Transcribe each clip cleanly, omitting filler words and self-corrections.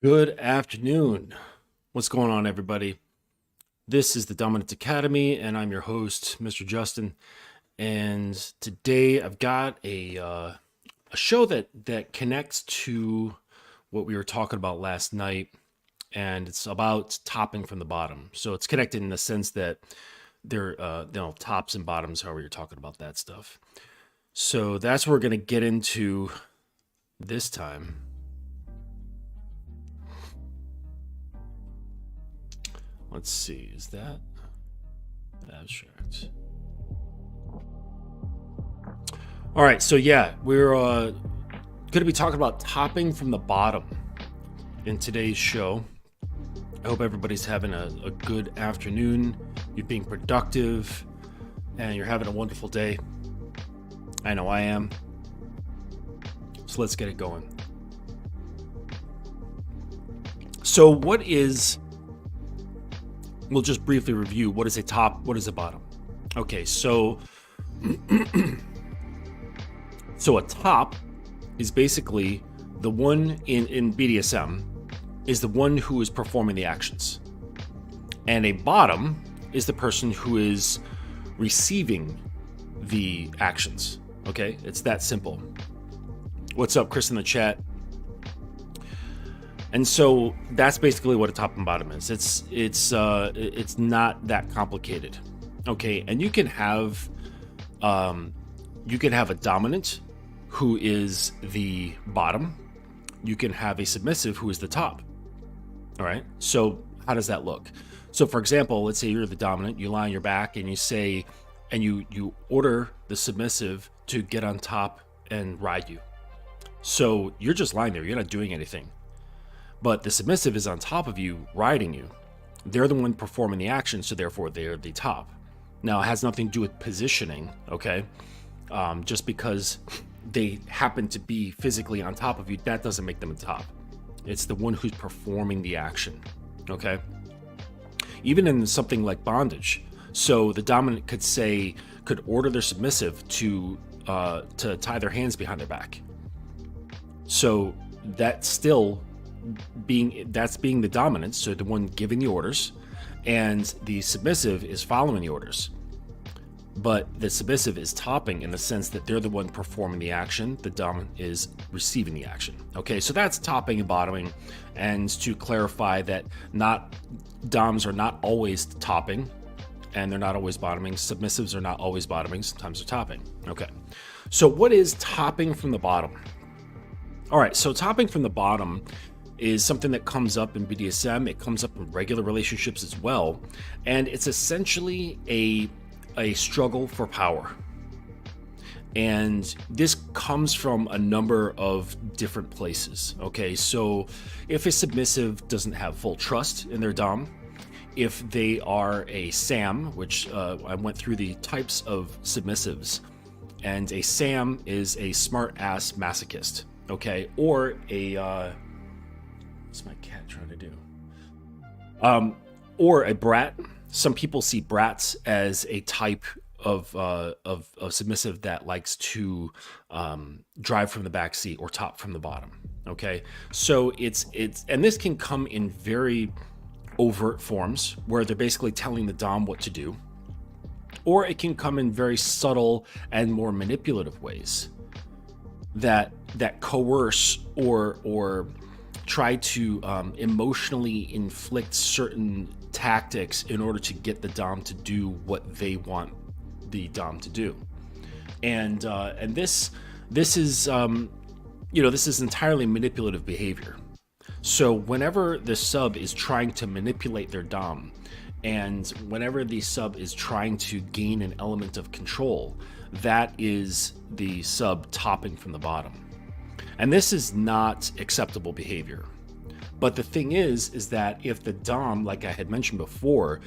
Good afternoon. What's going on, everybody? This is the Dominant Academy, and I'm your host, Mr. Justin. And today I've got a show that connects to what we were talking about last night, and it's about topping from the bottom. So it's connected in the sense that they're tops and bottoms, however you're talking about that stuff. So that's what we're gonna get into this time. Let's see, is that abstract? All right, so yeah, we're going to be talking about topping from the bottom in today's show. I hope everybody's having a good afternoon. You're being productive and you're having a wonderful day. I know I am. So let's get it going. So, we'll just briefly review what is a top, what is a bottom. Okay, so a top is basically the one in BDSM is the one who is performing the actions. And a bottom is the person who is receiving the actions. Okay, it's that simple. What's up, Chris, in the chat? And so that's basically what a top and bottom is. It's not that complicated. Okay, and you can have a dominant who is the bottom. You can have a submissive who is the top. All right. So how does that look? So for example, let's say you're the dominant, you lie on your back and you say, and you order the submissive to get on top and ride you. So you're just lying there. You're not doing anything. But the submissive is on top of you, riding you. They're the one performing the action, so therefore they're the top. Now, it has nothing to do with positioning, okay? Just because they happen to be physically on top of you, that doesn't make them a top. It's the one who's performing the action, okay? Even in something like bondage. So the dominant could order their submissive to tie their hands behind their back. So that's still being the dominant, so the one giving the orders, and the submissive is following the orders. But the submissive is topping in the sense that they're the one performing the action, the dominant is receiving the action. Okay, so that's topping and bottoming. And to clarify that doms are not always topping and they're not always bottoming. Submissives are not always bottoming, sometimes they're topping. Okay, so what is topping from the bottom? All right, so topping from the bottom is something that comes up in BDSM. It comes up in regular relationships as well. And it's essentially a struggle for power. And this comes from a number of different places. Okay, so if a submissive doesn't have full trust in their dom, if they are a SAM, which I went through the types of submissives, and a SAM is a smart ass masochist, okay, or what's my cat trying to do? Or a brat. Some people see brats as a type of submissive that likes to drive from the back seat or top from the bottom. Okay, so it's and this can come in very overt forms where they're basically telling the dom what to do, or it can come in very subtle and more manipulative ways that coerce or try to emotionally inflict certain tactics in order to get the dom to do what they want the dom to do. And this is this is entirely manipulative behavior. So whenever the sub is trying to manipulate their dom, and whenever the sub is trying to gain an element of control, that is the sub topping from the bottom. And this is not acceptable behavior. But the thing is that if the dom, like I had mentioned before,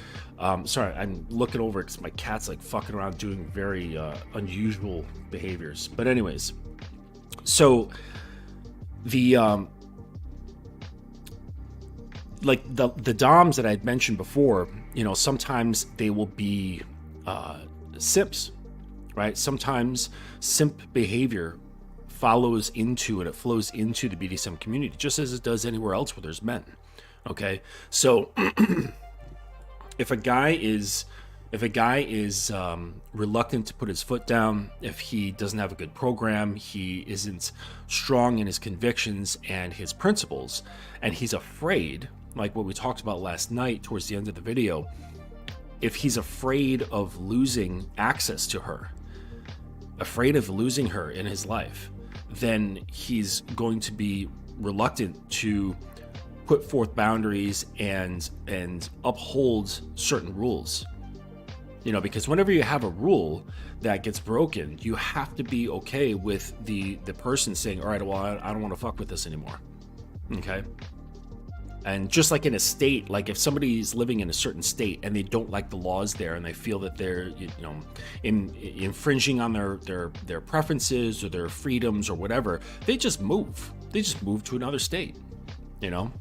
sorry, I'm looking over because my cat's like fucking around doing very unusual behaviors. But anyways, so the the doms that I'd mentioned before, sometimes they will be simps, right? Sometimes simp behavior follows into and it flows into the BDSM community, just as it does anywhere else where there's men. Okay, so if a guy is reluctant to put his foot down, if he doesn't have a good program, he isn't strong in his convictions and his principles, and he's afraid, like what we talked about last night towards the end of the video, if he's afraid of losing access to her, afraid of losing her in his life, then he's going to be reluctant to put forth boundaries and uphold certain rules. You know, because whenever you have a rule that gets broken, you have to be okay with the person saying, all right, well, I don't want to fuck with this anymore. Okay. And just like in a state, like if somebody's living in a certain state and they don't like the laws there and they feel that they're, infringing on their preferences or their freedoms or whatever, they just move. They just move to another state, you know?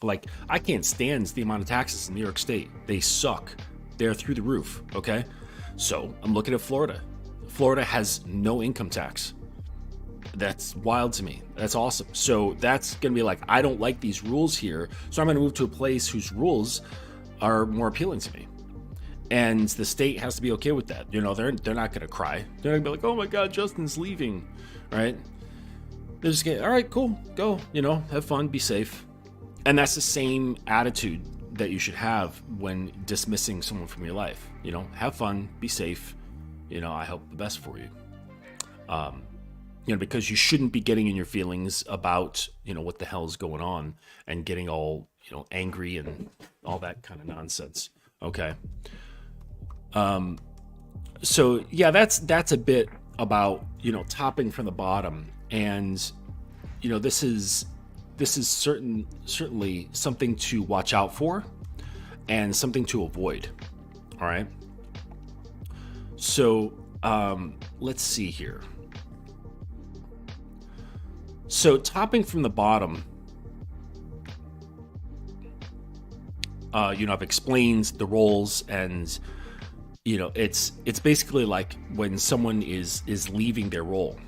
Like, I can't stand the amount of taxes in New York State. They suck. They're through the roof, okay? So I'm looking at Florida. Florida has no income tax. That's wild to me. That's awesome. So that's going to be like, I don't like these rules here, so I'm going to move to a place whose rules are more appealing to me. And the state has to be okay with that. You know, they're not going to cry. They're not going to be like, oh my God, Justin's leaving, right? They're just getting, all right, cool, go, have fun, be safe. And that's the same attitude that you should have when dismissing someone from your life. Have fun, be safe. I hope the best for you. Because you shouldn't be getting in your feelings about, what the hell is going on and getting all, angry and all that kind of nonsense. Okay. So yeah, that's a bit about, topping from the bottom. And, this is certainly something to watch out for and something to avoid. All right. So, let's see here. So topping from the bottom, I've explained the roles, and it's basically like when someone is leaving their role.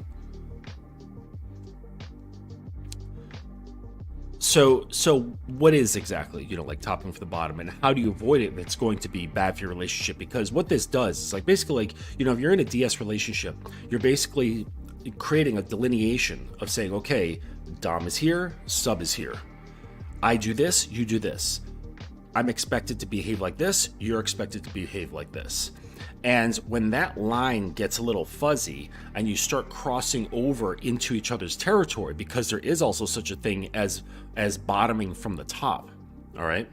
So what is exactly, like topping from the bottom, and how do you avoid it? That's going to be bad for your relationship, because what this does is like basically like, if you're in a DS relationship, you're basically creating a delineation of saying, okay, Dom is here, sub is here. I do this, you do this. I'm expected to behave like this, you're expected to behave like this. And when that line gets a little fuzzy and you start crossing over into each other's territory, because there is also such a thing as bottoming from the top, all right?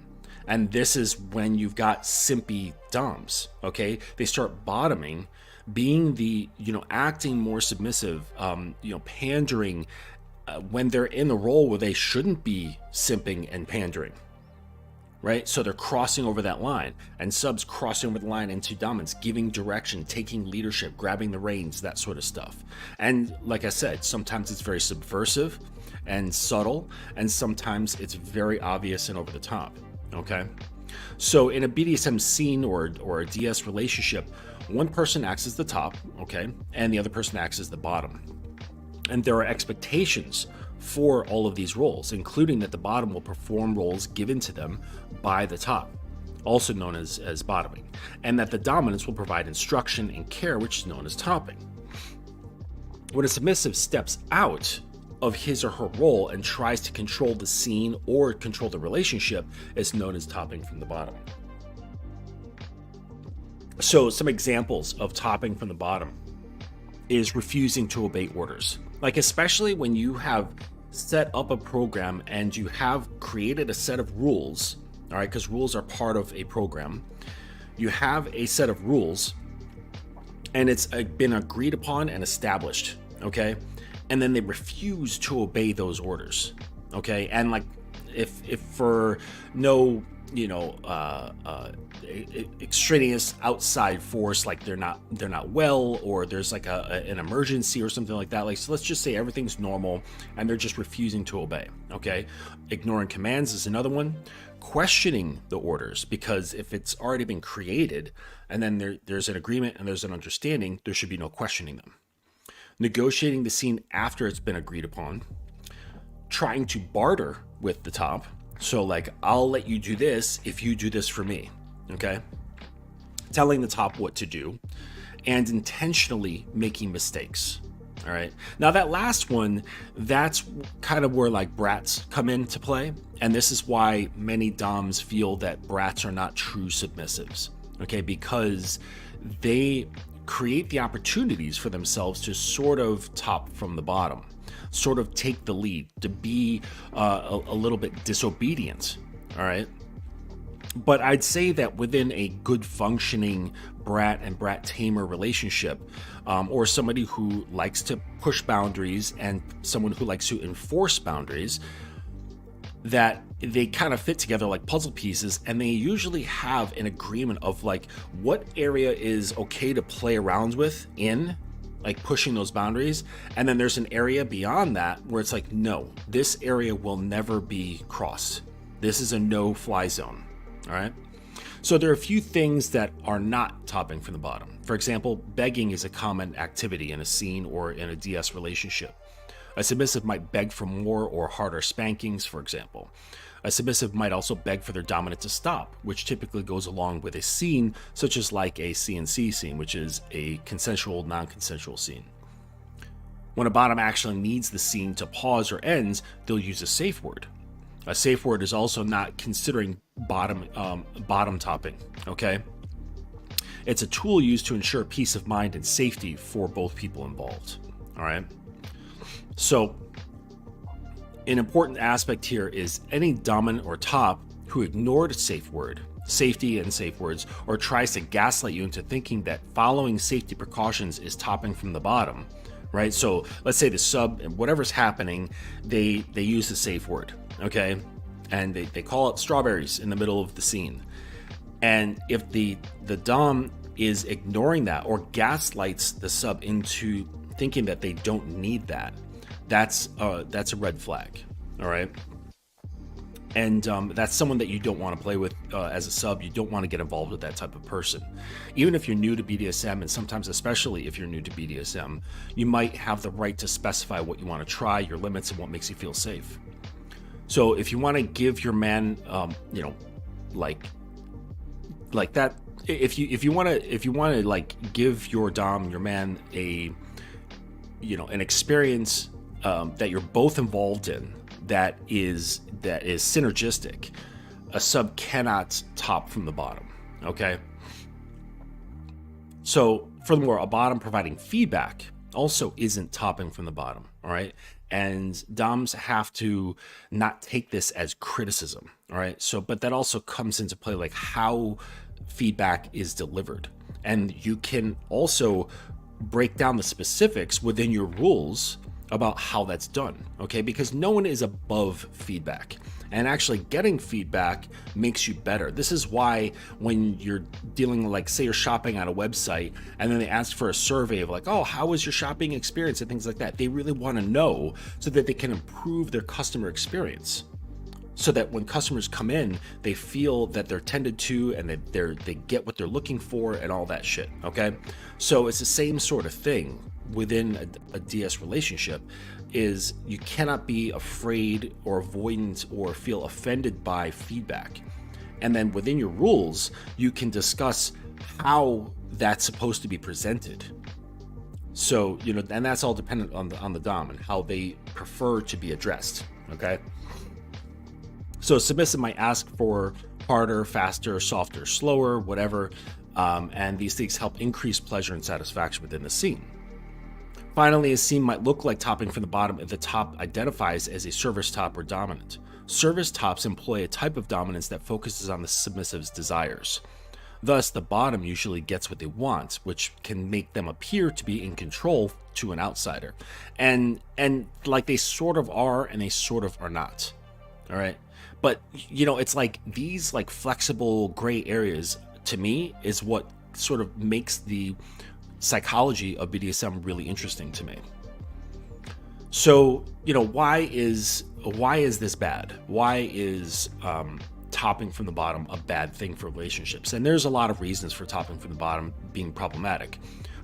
And this is when you've got simpy Doms, okay? They start bottoming, being the, acting more submissive, pandering when they're in the role where they shouldn't be simping and pandering, right? So they're crossing over that line, and subs crossing over the line into dominance, giving direction, taking leadership, grabbing the reins, that sort of stuff. And like I said, sometimes it's very subversive and subtle, and sometimes it's very obvious and over the top, okay? So in a BDSM scene or a DS relationship, one person acts as the top, okay, and the other person acts as the bottom. And there are expectations for all of these roles, including that the bottom will perform roles given to them by the top, also known as bottoming, and that the dominance will provide instruction and care, which is known as topping. When a submissive steps out of his or her role and tries to control the scene or control the relationship, it's known as topping from the bottom. So some examples of topping from the bottom is refusing to obey orders. Like, especially when you have set up a program and you have created a set of rules, all right, because rules are part of a program. You have a set of rules and it's been agreed upon and established, okay? And then they refuse to obey those orders, okay? And like, if for no extraneous outside force, like they're not well, or there's like an emergency or something like that, like, so let's just say everything's normal and they're just refusing to obey, okay? Ignoring commands is another one. Questioning the orders, because if it's already been created and then there's an agreement and there's an understanding, there should be no questioning them. negotiating the scene after it's been agreed upon, trying to barter with the top. So like, I'll let you do this if you do this for me, okay? Telling the top what to do, and intentionally making mistakes. All right. Now that last one, that's kind of where like brats come into play. And this is why many doms feel that brats are not true submissives. Okay. Because they create the opportunities for themselves to sort of top from the bottom, sort of take the lead, to be a little bit disobedient. All right. But I'd say that within a good functioning brat and brat tamer relationship, or somebody who likes to push boundaries and someone who likes to enforce boundaries, that they kind of fit together like puzzle pieces, and they usually have an agreement of like what area is okay to play around with in like pushing those boundaries, and then there's an area beyond that where it's like, no, this area will never be crossed. This is a no-fly zone. All right. So there are a few things that are not topping from the bottom. For example, begging is a common activity in a scene or in a DS relationship. A submissive might beg for more or harder spankings, for example. A submissive might also beg for their dominant to stop, which typically goes along with a scene, such as like a C&C scene, which is a consensual, non-consensual scene. When a bottom actually needs the scene to pause or end, they'll use a safe word. A safe word is also not considering bottom topping, okay? It's a tool used to ensure peace of mind and safety for both people involved, all right? So an important aspect here is any dominant or top who ignored safe word, safety and safe words, or tries to gaslight you into thinking that following safety precautions is topping from the bottom, right? So let's say the sub, whatever's happening, they use the safe word, okay? And they call it strawberries in the middle of the scene. And if the dom is ignoring that or gaslights the sub into thinking that they don't need that, that's a red flag, all right? And that's someone that you don't want to play with as a sub. You don't want to get involved with that type of person. Even if you're new to BDSM, and sometimes especially if you're new to BDSM, you might have the right to specify what you want to try, your limits, and what makes you feel safe. So if you want to give your man, like that, if you want to like give your dom, your man, an experience that you're both involved in that is synergistic, a sub cannot top from the bottom. Okay. So furthermore, a bottom providing feedback also isn't topping from the bottom. All right. And doms have to not take this as criticism. All right. So, but that also comes into play, like how feedback is delivered. And you can also break down the specifics within your rules about how that's done. Okay. Because no one is above feedback. And actually getting feedback makes you better. This is why when you're dealing, like, say you're shopping on a website and then they ask for a survey of like, oh, how was your shopping experience and things like that. They really want to know so that they can improve their customer experience. So that when customers come in, they feel that they're tended to and that they get what they're looking for and all that shit, okay? So it's the same sort of thing within a DS relationship. Is you cannot be afraid or avoidant or feel offended by feedback. And then within your rules, you can discuss how that's supposed to be presented. So, and that's all dependent on the dom and how they prefer to be addressed, okay? So submissive might ask for harder, faster, softer, slower, whatever, and these things help increase pleasure and satisfaction within the scene. Finally, a scene might look like topping from the bottom if the top identifies as a service top or dominant. Service tops employ a type of dominance that focuses on the submissive's desires. Thus, the bottom usually gets what they want, which can make them appear to be in control to an outsider. And like they sort of are and they sort of are not. All right. But, it's like these like flexible gray areas to me is what sort of makes the psychology of BDSM really interesting to me. So, why is this bad? Why is topping from the bottom a bad thing for relationships? And there's a lot of reasons for topping from the bottom being problematic.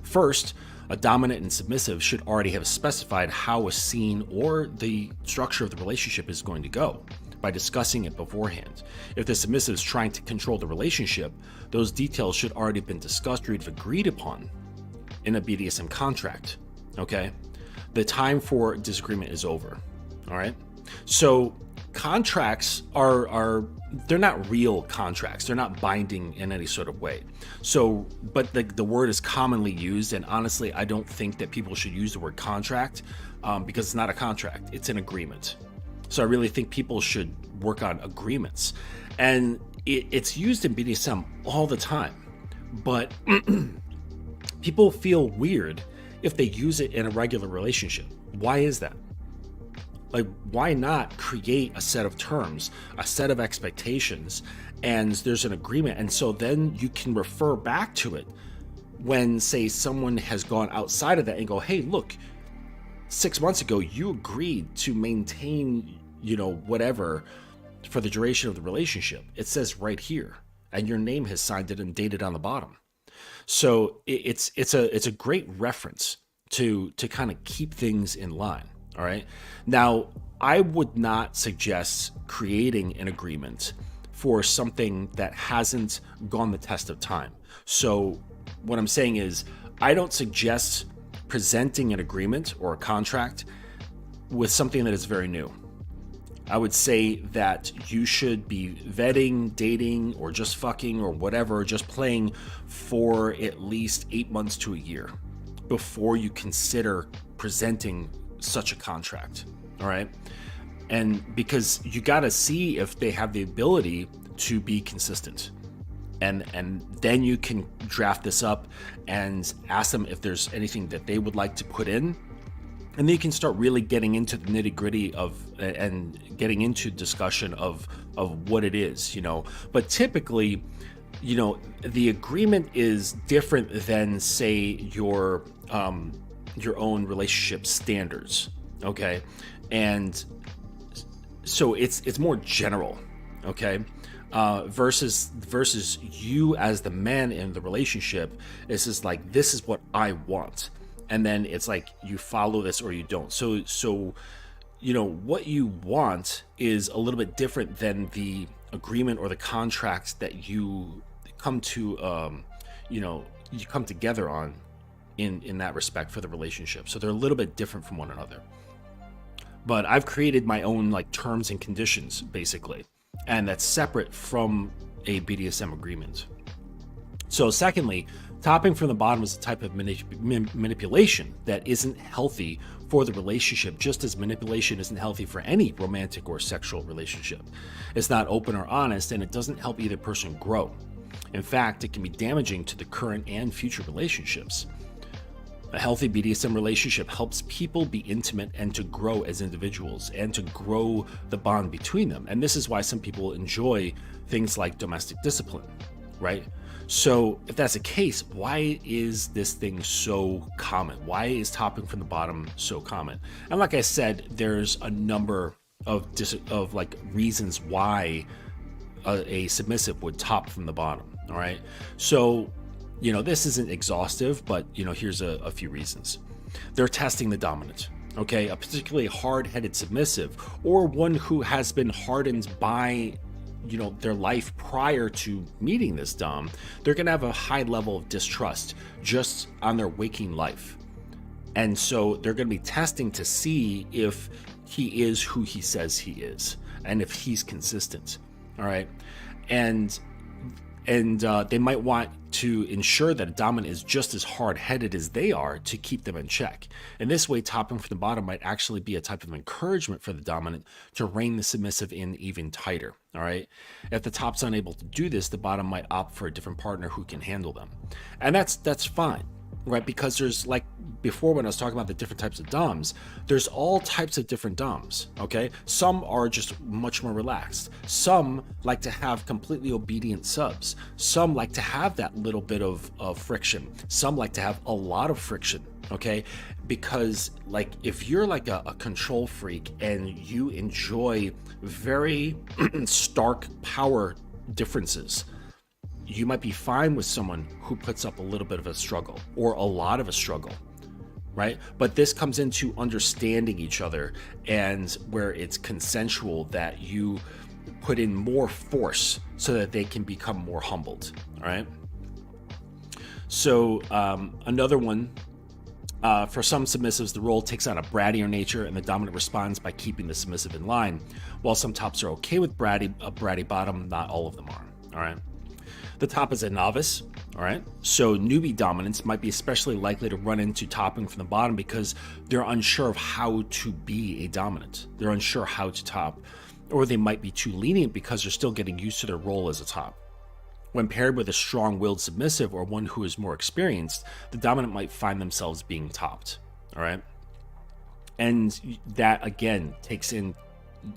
First, a dominant and submissive should already have specified how a scene or the structure of the relationship is going to go by discussing it beforehand. If the submissive is trying to control the relationship, those details should already have been discussed or even agreed upon in a BDSM contract. Okay? The time for disagreement is over. All right? So contracts are they're not real contracts. They're not binding in any sort of way. So, but the word is commonly used, and honestly, I don't think that people should use the word contract because it's not a contract. It's an agreement. So I really think people should work on agreements. And it's used in BDSM all the time. But people feel weird if they use it in a regular relationship. Why is that? Like, why not create a set of terms, a set of expectations, and there's an agreement? And so then you can refer back to it when, say, someone has gone outside of that and go, hey, look, 6 months ago, you agreed to maintain, whatever for the duration of the relationship. It says right here, and your name has signed it and dated on the bottom. So it's a great reference to kind of keep things in line. All right. Now, I would not suggest creating an agreement for something that hasn't gone the test of time. So what I'm saying is, I don't suggest presenting an agreement or a contract with something that is very new. I would say that you should be vetting, dating, or just fucking or whatever, just playing for at least 8 months to a year before you consider presenting such a contract. All right. And because you got to see if they have the ability to be consistent, and then you can draft this up and ask them if there's anything that they would like to put in, and then you can start really getting into the nitty-gritty of and getting into discussion of what it is. But typically, the agreement is different than, say, your own relationship standards. Okay. And so it's more general. Okay. Versus you as the man in the relationship. This is like, this is what I want. And then it's like, you follow this or you don't. So what you want is a little bit different than the agreement or the contract that you come to, you come together on in that respect for the relationship. So they're a little bit different from one another. But I've created my own terms and conditions, basically, and that's separate from a BDSM agreement. So secondly, topping from the bottom is a type of manipulation that isn't healthy for the relationship, just as manipulation isn't healthy for any romantic or sexual relationship. It's not open or honest, and it doesn't help either person grow. In fact, it can be damaging to the current and future relationships. A healthy BDSM relationship helps people be intimate and to grow as individuals and to grow the bond between them. And this is why some people enjoy things like domestic discipline, right? So if that's the case, why is this thing so common? Why is topping from the bottom so common? And like I said, there's a number of reasons why a submissive would top from the bottom. All right. So this isn't exhaustive, but here's a few reasons. They're testing the dominant. Okay, a particularly hard-headed submissive, or one who has been hardened by their life prior to meeting this dom, they're going to have a high level of distrust just on their waking life. And so they're going to be testing to see if he is who he says he is and if he's consistent. All right. And they might want to ensure that a dominant is just as hard-headed as they are to keep them in check. In this way, topping from the bottom might actually be a type of encouragement for the dominant to rein the submissive in even tighter. All right. If the top's unable to do this, the bottom might opt for a different partner who can handle them. And that's fine, right? Because there's, like before when I was talking about the different types of doms, there's all types of different doms. Okay. Some are just much more relaxed. Some like to have completely obedient subs. Some like to have that little bit of friction. Some like to have a lot of friction. Okay. Because if you're like a control freak and you enjoy very stark power differences, you might be fine with someone who puts up a little bit of a struggle or a lot of a struggle, right? But this comes into understanding each other, and where it's consensual, that you put in more force so that they can become more humbled. All right. So another one, for some submissives, the role takes on a brattier nature, and the dominant responds by keeping the submissive in line. While some tops are okay with a bratty bottom, not all of them are. All right. The top is a novice. All right. So newbie dominants might be especially likely to run into topping from the bottom because they're unsure of how to be a dominant. They're unsure how to top, or they might be too lenient because they're still getting used to their role as a top. When paired with a strong-willed submissive or one who is more experienced, the dominant might find themselves being topped. All right. And that, again,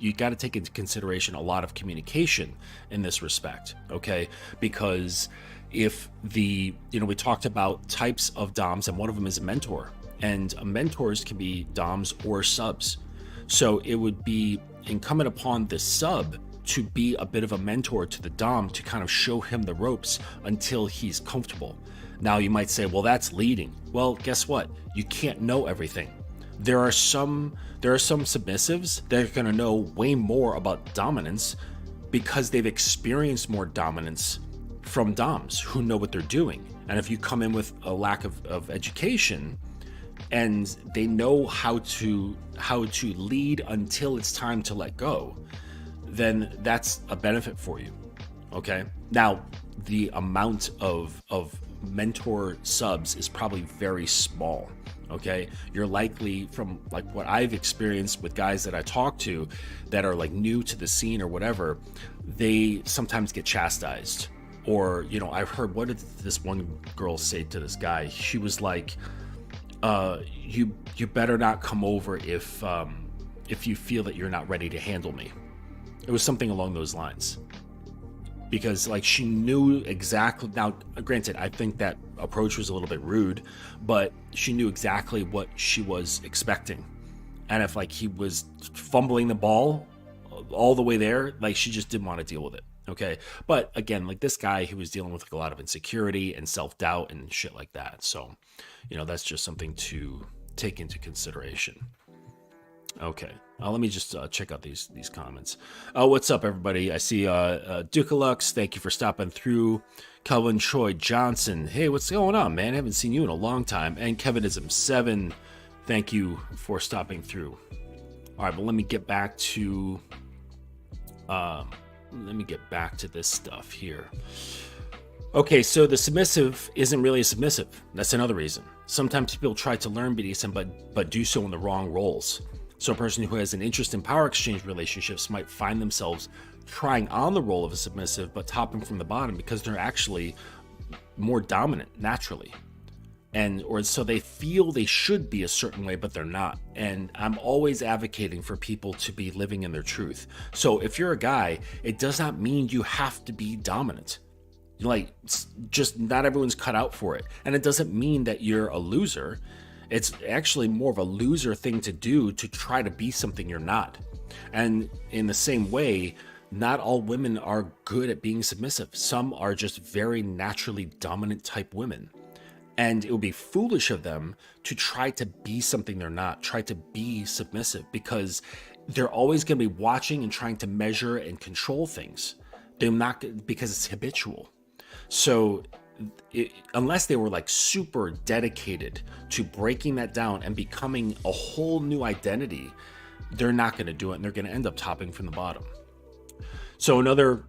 you got to take into consideration a lot of communication in this respect. Okay. Because if we talked about types of DOMs, and one of them is a mentor, and mentors can be DOMs or subs. So it would be incumbent upon the sub to be a bit of a mentor to the Dom to kind of show him the ropes until he's comfortable. Now you might say, well, that's leading. Well, guess what? You can't know everything. There are some submissives that are going to know way more about dominance because they've experienced more dominance from Doms who know what they're doing. And if you come in with a lack of education, and they know how to lead until it's time to let go, then that's a benefit for you. Okay. Now, the amount of mentor subs is probably very small. Okay. You're likely, from like what I've experienced with guys that I talk to that are like new to the scene or whatever, they sometimes get chastised. Or, I've heard, what did this one girl say to this guy? She was like, you better not come over if you feel that you're not ready to handle me. It was something along those lines, because like she knew exactly. Now, granted, I think that approach was a little bit rude, but she knew exactly what she was expecting. And if like he was fumbling the ball all the way there, like she just didn't want to deal with it. Okay. But again, like this guy, he was dealing with like a lot of insecurity and self-doubt and shit like that. So, that's just something to take into consideration. Okay. Let me just check out these comments. What's up, everybody? I see Dukalux. Thank you for stopping through. Kelvin Troy Johnson. Hey, what's going on, man? I haven't seen you in a long time. And Kevinism7. Thank you for stopping through. All right, but let me get back to this stuff here. Okay, so the submissive isn't really a submissive. That's another reason. Sometimes people try to learn BDSM, but do so in the wrong roles. So a person who has an interest in power exchange relationships might find themselves trying on the role of a submissive, but topping from the bottom because they're actually more dominant naturally. Or so they feel they should be a certain way, but they're not. And I'm always advocating for people to be living in their truth. So if you're a guy, it does not mean you have to be dominant. Like, just not everyone's cut out for it. And it doesn't mean that you're a loser. It's actually more of a loser thing to do, to try to be something you're not. And in the same way, not all women are good at being submissive. Some are just very naturally dominant type women. And it would be foolish of them to try to be something they're not, try to be submissive, because they're always going to be watching and trying to measure and control things. They're not, because it's habitual. So unless they were like super dedicated to breaking that down and becoming a whole new identity, they're not going to do it, and they're going to end up topping from the bottom. So another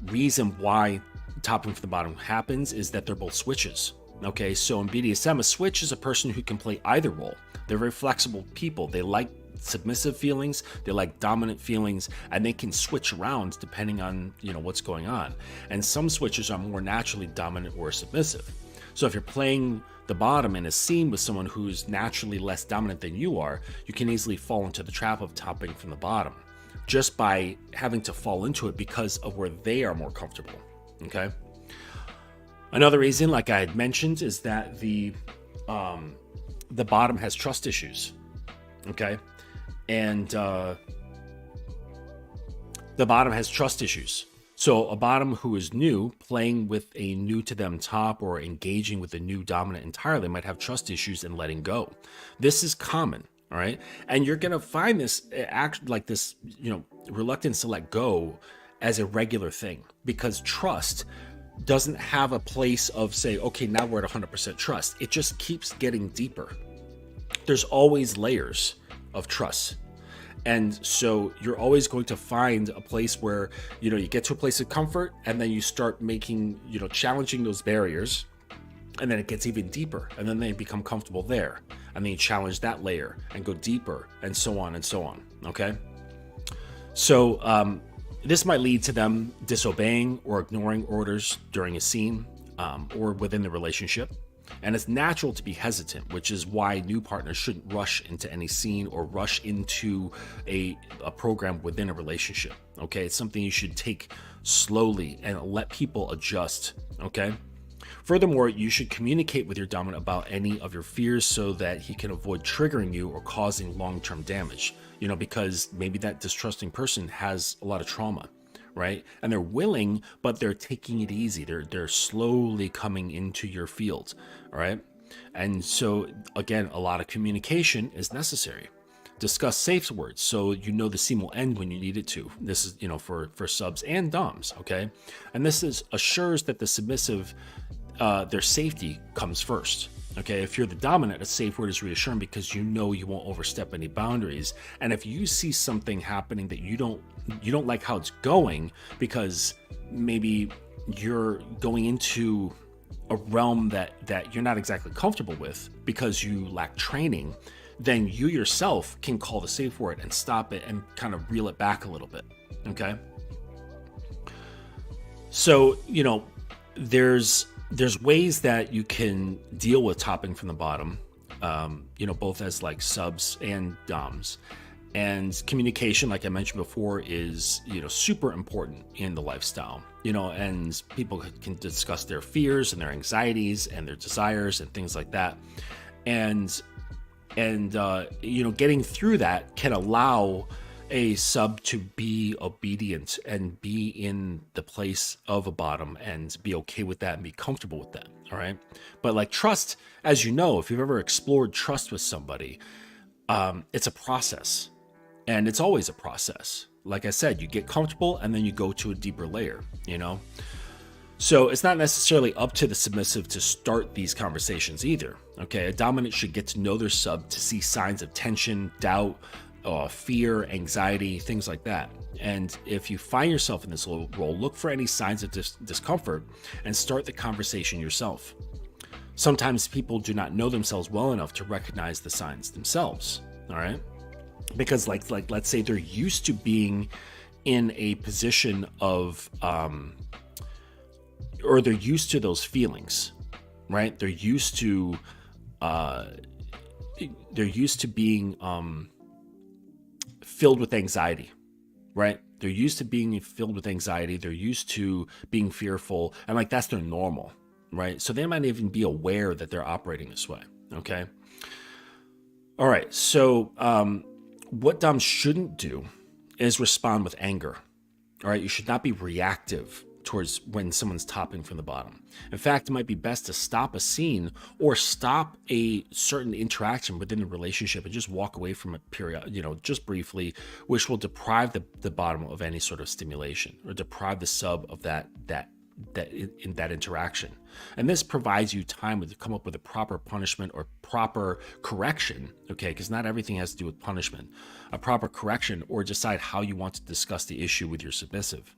reason why topping from the bottom happens is that they're both switches. Okay, so in BDSM, a switch is a person who can play either role. They're very flexible people. They like submissive feelings, they like dominant feelings, and they can switch around depending on what's going on. And some switches are more naturally dominant or submissive. So if you're playing the bottom in a scene with someone who's naturally less dominant than you are, you can easily fall into the trap of topping from the bottom just by having to fall into it because of where they are more comfortable. Okay. Another reason, like I had mentioned, is that the bottom has trust issues. Okay. And the bottom has trust issues. So a bottom who is new, playing with a new to them top or engaging with a new dominant entirely, might have trust issues and letting go. This is common, all right? And you're gonna find this act like this, reluctance to let go as a regular thing, because trust doesn't have a place of say, okay, now we're at 100% trust. It just keeps getting deeper. There's always layers of trust. And so you're always going to find a place where, you get to a place of comfort, and then you start making, challenging those barriers, and then it gets even deeper, and then they become comfortable there. And then you challenge that layer and go deeper, and so on and so on. Okay. So this might lead to them disobeying or ignoring orders during a scene or within the relationship. And it's natural to be hesitant, which is why new partners shouldn't rush into any scene or rush into a program within a relationship. Okay, it's something you should take slowly and let people adjust. Okay. Furthermore, you should communicate with your dominant about any of your fears so that he can avoid triggering you or causing long-term damage. Because maybe that distrusting person has a lot of trauma, right? And they're willing, but they're taking it easy. They're slowly coming into your field, all right? And so again, a lot of communication is necessary. Discuss safe words so the scene will end when you need it to. This is for subs and doms, okay? And this assures that the submissive, their safety comes first. Okay, if you're the dominant, a safe word is reassuring because you won't overstep any boundaries. And if you see something happening that you don't like how it's going, because maybe you're going into a realm that you're not exactly comfortable with because you lack training, then you yourself can call the safe word and stop it and kind of reel it back a little bit. Okay. So, there's ways that you can deal with topping from the bottom, both as like subs and doms. And communication, like I mentioned before, is, super important in the lifestyle, and people can discuss their fears and their anxieties and their desires and things like that. And getting through that can allow a sub to be obedient and be in the place of a bottom and be okay with that and be comfortable with that. All right. But like trust, as if you've ever explored trust with somebody, it's a process, and it's always a process. Like I said, you get comfortable and then you go to a deeper layer, So it's not necessarily up to the submissive to start these conversations either. Okay. A dominant should get to know their sub to see signs of tension, doubt, fear, anxiety, things like that. And if you find yourself in this role, look for any signs of discomfort and start the conversation yourself. Sometimes people do not know themselves well enough to recognize the signs themselves. All right. Because like let's say they're used to being in a position of, or they're used to those feelings, right? They're used to being, filled with anxiety, right? They're used to being filled with anxiety. They're used to being fearful, and like that's their normal, right? So they might even be aware that they're operating this way. Okay. All right. So what doms shouldn't do is respond with anger. All right. You should not be reactive towards when someone's topping from the bottom. In fact, it might be best to stop a scene or stop a certain interaction within the relationship and just walk away from it just briefly, which will deprive the bottom of any sort of stimulation or deprive the sub of that in that interaction. And this provides you time to come up with a proper punishment or proper correction, okay? Because not everything has to do with punishment. A proper correction, or decide how you want to discuss the issue with your submissive.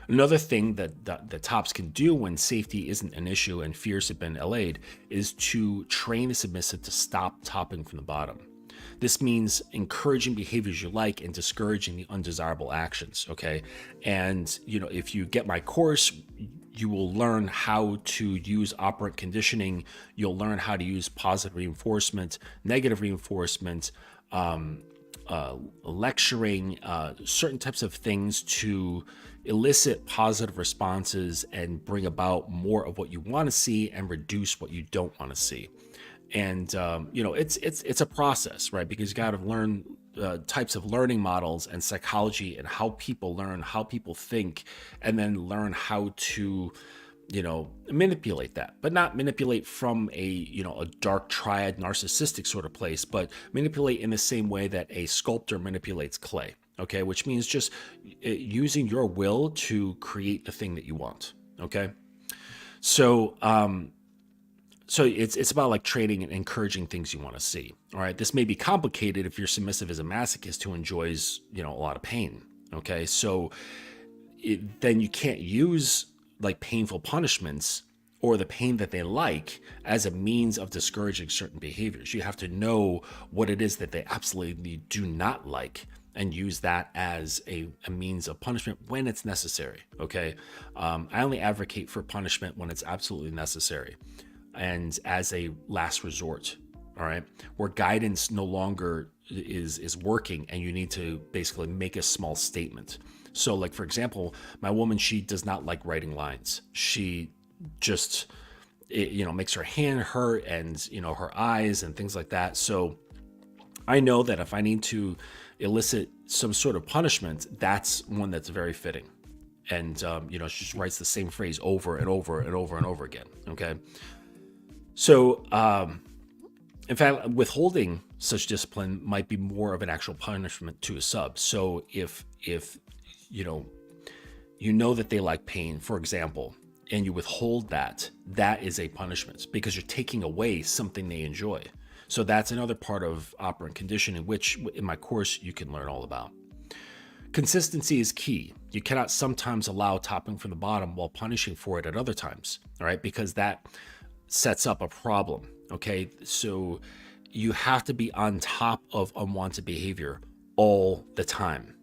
Another thing that the tops can do when safety isn't an issue and fears have been allayed is to train the submissive to stop topping from the bottom. This means encouraging behaviors you like and discouraging the undesirable actions, okay? And, if you get my course, you will learn how to use operant conditioning. You'll learn how to use positive reinforcement, negative reinforcement, lecturing, certain types of things to elicit positive responses and bring about more of what you want to see and reduce what you don't want to see. And it's a process, right? Because you got to learn types of learning models and psychology and how people learn, how people think, and then learn how to, manipulate that, but not manipulate from a dark triad narcissistic sort of place, but manipulate in the same way that a sculptor manipulates clay. Okay, which means just using your will to create the thing that you want. Okay, so so it's about like training and encouraging things you want to see. All right, this may be complicated if you're submissive as a masochist who enjoys a lot of pain. Okay, so then you can't use like painful punishments or the pain that they like as a means of discouraging certain behaviors. You have to know what it is that they absolutely do not like and use that as a means of punishment when it's necessary. Okay, I only advocate for punishment when it's absolutely necessary and as a last resort. All right, where guidance no longer is working and you need to basically make a small statement. So like, for example, my woman, she does not like writing lines. She just, makes her hand hurt and, her eyes and things like that. So I know that if I need to elicit some sort of punishment, that's one that's very fitting. And, she just writes the same phrase over and over and over and over again. Okay. So, in fact, withholding such discipline might be more of an actual punishment to a sub. So if you know that they like pain, for example, and you withhold that is a punishment because you're taking away something they enjoy. So that's another part of operant conditioning, which in my course you can learn all about. Consistency is key. You cannot sometimes allow topping from the bottom while punishing for it at other times, all right? Because that sets up a problem, okay? So you have to be on top of unwanted behavior all the time.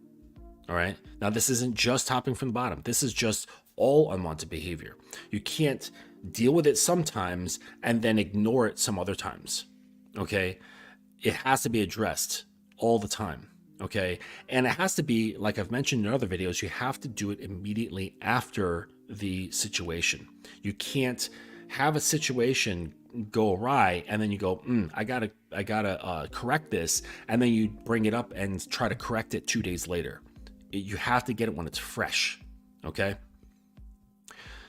All right. Now, this isn't just topping from the bottom. This is just all unwanted behavior. You can't deal with it sometimes and then ignore it some other times. Okay. It has to be addressed all the time. Okay. And it has to be, like I've mentioned in other videos, you have to do it immediately after the situation. You can't have a situation go awry and then you go, I gotta correct this. And then you bring it up and try to correct it 2 days later. You have to get it when it's fresh, okay?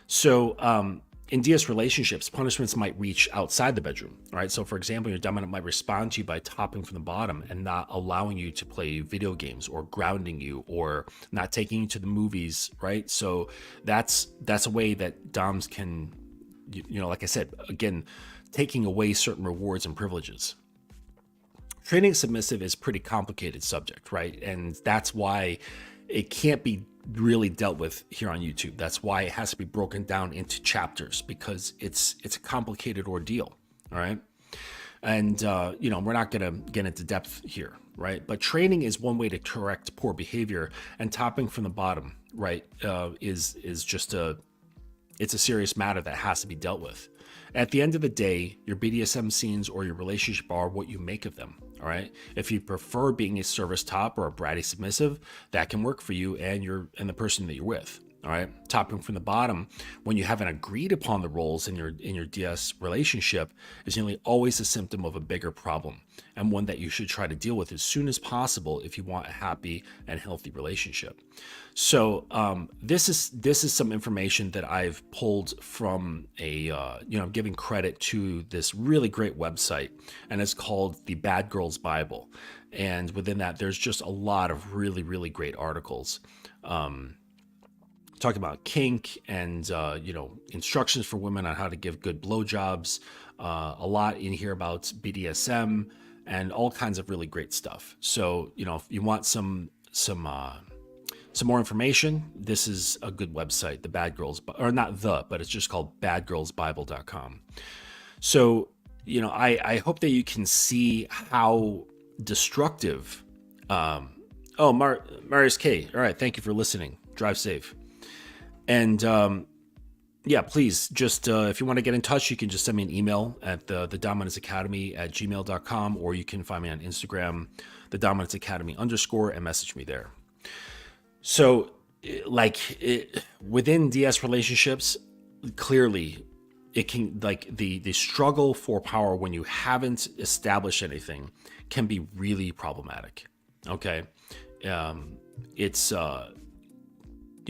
So in DS relationships, punishments might reach outside the bedroom, all right? So for example, your dominant might respond to you by topping from the bottom and not allowing you to play video games or grounding you or not taking you to the movies, right? So that's a way that doms can, like I said, again, taking away certain rewards and privileges. Training submissive is a pretty complicated subject, right? And that's why it can't be really dealt with here on YouTube. That's why it has to be broken down into chapters because it's a complicated ordeal, all right? And, we're not going to get into depth here, right? But training is one way to correct poor behavior, and topping from the bottom, right, is just it's a serious matter that has to be dealt with. At the end of the day, your BDSM scenes or your relationship are what you make of them, all right? If you prefer being a service top or a bratty submissive, that can work for you and the person that you're with, all right? Topping from the bottom, when you haven't agreed upon the roles in your DS relationship, is nearly always a symptom of a bigger problem and one that you should try to deal with as soon as possible if you want a happy and healthy relationship. So this is some information that I've pulled from I'm giving credit to this really great website, and it's called the Bad Girls Bible. And within that, there's just a lot of really, really great articles. Talking about kink and, instructions for women on how to give good blowjobs, a lot in here about BDSM and all kinds of really great stuff. So, if you want some more information, this is a good website, the Bad Girls, or not but it's just called badgirlsbible.com. So, I hope that you can see how destructive, Marius K. All right. Thank you for listening. Drive safe. And please just if you want to get in touch, you can just send me an email at the dominanceacademy@gmail.com, or you can find me on Instagram, the dominanceacademy _ and message me there. So within DS relationships, clearly it can, the struggle for power when you haven't established anything can be really problematic. Okay. It's, you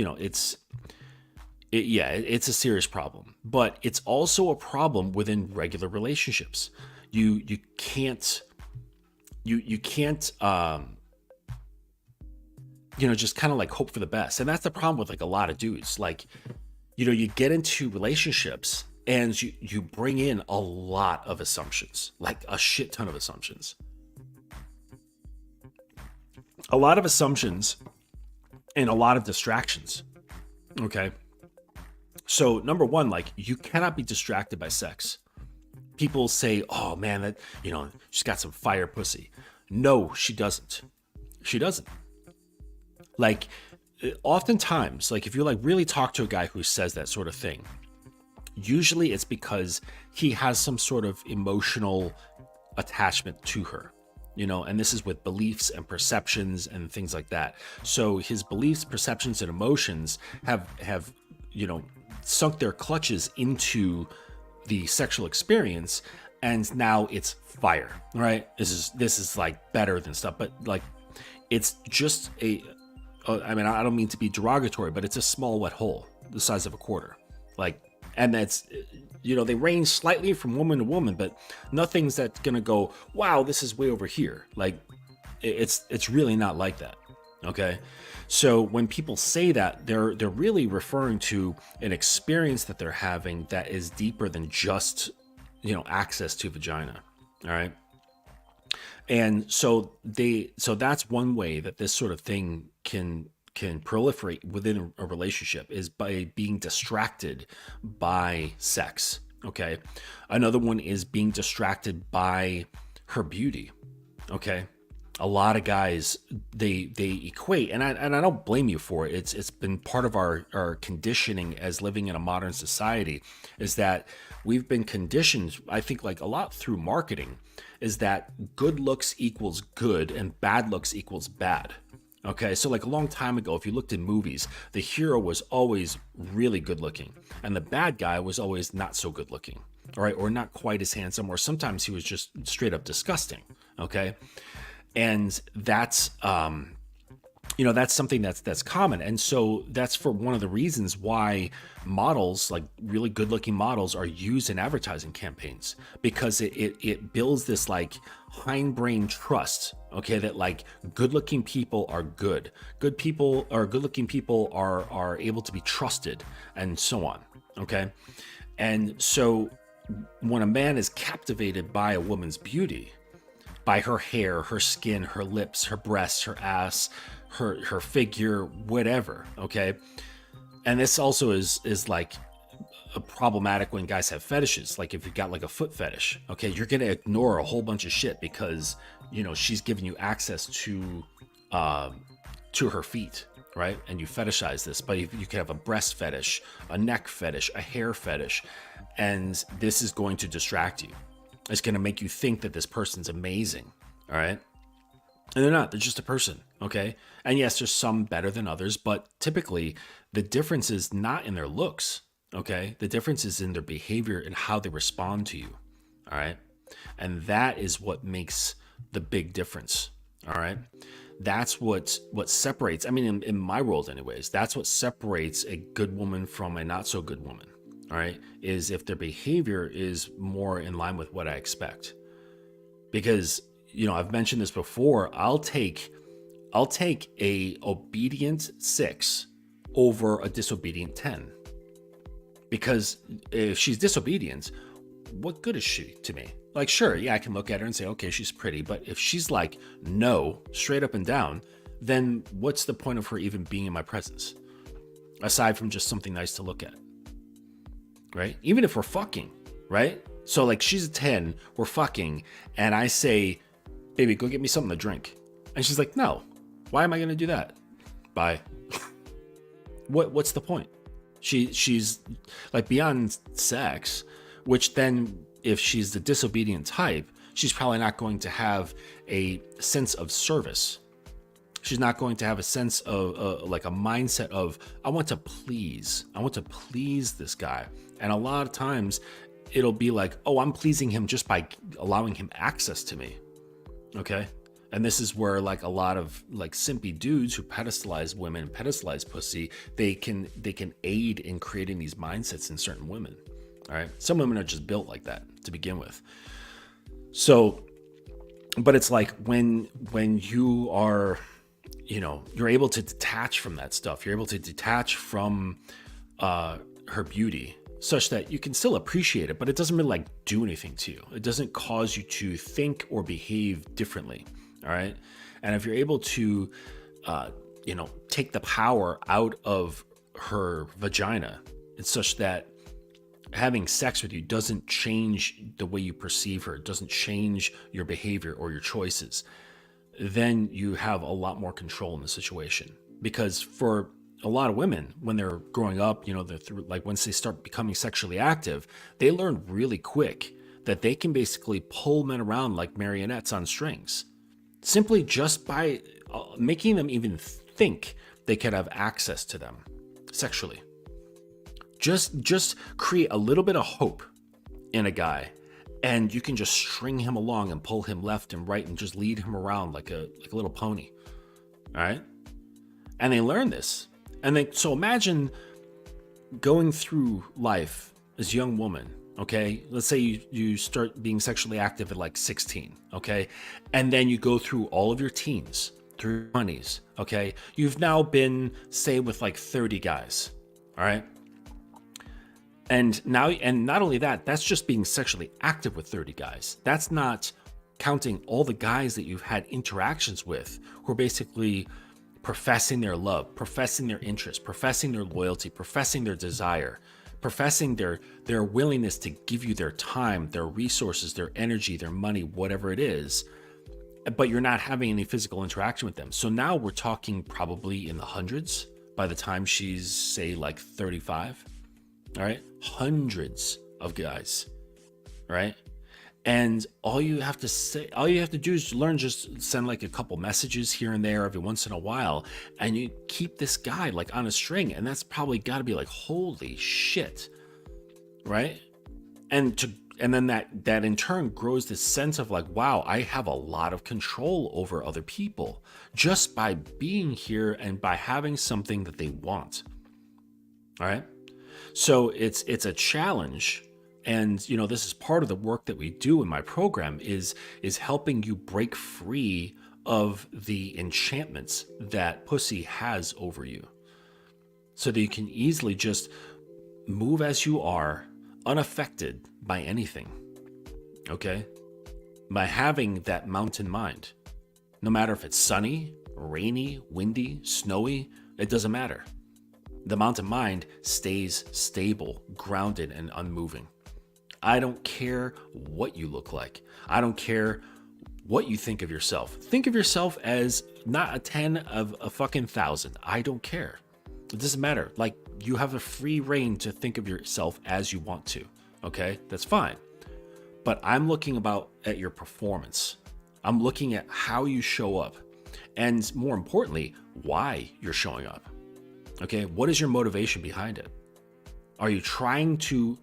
know, yeah, it's a serious problem, but it's also a problem within regular relationships. You can't, you can't, just kind of like hope for the best. And that's the problem with like a lot of dudes. Like, you get into relationships and you bring in a lot of assumptions, like a shit ton of assumptions. A lot of assumptions and a lot of distractions. Okay. So number one, like you cannot be distracted by sex. People say, "Oh man, that she's got some fire pussy." No, she doesn't. She doesn't. Like, oftentimes, like if you like really talk to a guy who says that sort of thing, usually it's because he has some sort of emotional attachment to her. And this is with beliefs and perceptions and things like that. So his beliefs, perceptions, and emotions have sunk their clutches into the sexual experience, and now it's fire, right? This is like better than stuff, but like it's just I mean, I don't mean to be derogatory, but it's a small wet hole the size of a quarter. Like, and that's, they range slightly from woman to woman, but nothing's that's gonna go, wow, this is way over here. Like, it's really not like that. Okay. So when people say that, they're really referring to an experience that they're having that is deeper than just, access to vagina. All right. And so that's one way that this sort of thing can proliferate within a relationship, is by being distracted by sex. Okay. Another one is being distracted by her beauty. Okay. A lot of guys, they equate, and I don't blame you for it. It's been part of our conditioning as living in a modern society, is that we've been conditioned, I think, like a lot through marketing, is that good looks equals good and bad looks equals bad. Okay, so like a long time ago, if you looked in movies, the hero was always really good looking and the bad guy was always not so good looking, all right, or not quite as handsome, or sometimes he was just straight up disgusting. Okay. And that's that's something that's common. And so that's for one of the reasons why models, like really good looking models, are used in advertising campaigns, because it builds this like hindbrain trust. Okay, that like good looking people are good people, or good looking people are able to be trusted, and so on. Okay. And so when a man is captivated by a woman's beauty, by her hair, her skin, her lips, her breasts, her ass, her figure, whatever. Okay. And this also is like a problematic when guys have fetishes. Like if you've got like a foot fetish, okay, you're going to ignore a whole bunch of shit because, she's giving you access to her feet, right? And you fetishize this, but you could have a breast fetish, a neck fetish, a hair fetish, and this is going to distract you. It's going to make you think that this person's amazing. All right. And they're not. They're just a person. Okay. And yes, there's some better than others, but typically the difference is not in their looks. Okay. The difference is in their behavior and how they respond to you. All right. And that is what makes the big difference. All right. That's what separates. I mean, in my world anyways, that's what separates a good woman from a not so good woman. All right, is if their behavior is more in line with what I expect. Because, I've mentioned this before, I'll take a obedient 6 over a disobedient 10. Because if she's disobedient, what good is she to me? Like, sure, yeah, I can look at her and say, okay, she's pretty. But if she's like, no, straight up and down, then what's the point of her even being in my presence? Aside from just something nice to look at. Right? Even if we're fucking, right? So like she's a 10, we're fucking, and I say, baby, go get me something to drink. And she's like, no, why am I going to do that? Bye. What's the point? She's like beyond sex, which then if she's the disobedient type, she's probably not going to have a sense of service. She's not going to have a sense of like a mindset of, I want to please this guy. And a lot of times it'll be like, oh, I'm pleasing him just by allowing him access to me. Okay. And this is where like a lot of like simpy dudes who pedestalize women, pedestalize pussy, they can aid in creating these mindsets in certain women. All right. Some women are just built like that to begin with. So, but it's like when you are, you're able to detach from that stuff. You're able to detach from her beauty such that you can still appreciate it, but it doesn't really like do anything to you. It doesn't cause you to think or behave differently. All right. And if you're able to, take the power out of her vagina, it's such that having sex with you doesn't change the way you perceive her, it doesn't change your behavior or your choices, then you have a lot more control in the situation. Because for a lot of women, when they're growing up, they're like once they start becoming sexually active, they learn really quick that they can basically pull men around like marionettes on strings, simply just by making them even think they could have access to them sexually. Just create a little bit of hope in a guy, and you can just string him along and pull him left and right and just lead him around like a little pony. All right. And they learn this. So imagine going through life as a young woman. Okay. Let's say you start being sexually active at like 16. Okay. And then you go through all of your teens, through your 20s. Okay. You've now been, say, with like 30 guys. All right. And not only that, that's just being sexually active with 30 guys. That's not counting all the guys that you've had interactions with who are basically professing their love, professing their interest, professing their loyalty, professing their desire, professing their willingness to give you their time, their resources, their energy, their money, whatever it is. But you're not having any physical interaction with them. So now we're talking probably in the hundreds by the time she's, say, like 35. All right. Hundreds of guys. Right. And all you have to do is learn, just send like a couple messages here and there every once in a while. And you keep this guy like on a string. And that's probably got to be like, holy shit. Right. And then that in turn grows this sense of like, wow, I have a lot of control over other people just by being here and by having something that they want. All right. So it's a challenge. And, this is part of the work that we do in my program is helping you break free of the enchantments that pussy has over you so that you can easily just move as you are, unaffected by anything. Okay? By having that mountain mind. No matter if it's sunny, rainy, windy, snowy, it doesn't matter. The mountain mind stays stable, grounded, and unmoving. I don't care what you look like. I don't care what you think of yourself. Think of yourself as not a 10 of a fucking 1,000. I don't care. It doesn't matter. Like, you have a free reign to think of yourself as you want to. Okay? That's fine. But I'm looking at your performance. I'm looking at how you show up. And more importantly, why you're showing up. Okay, what is your motivation behind it? Are you trying to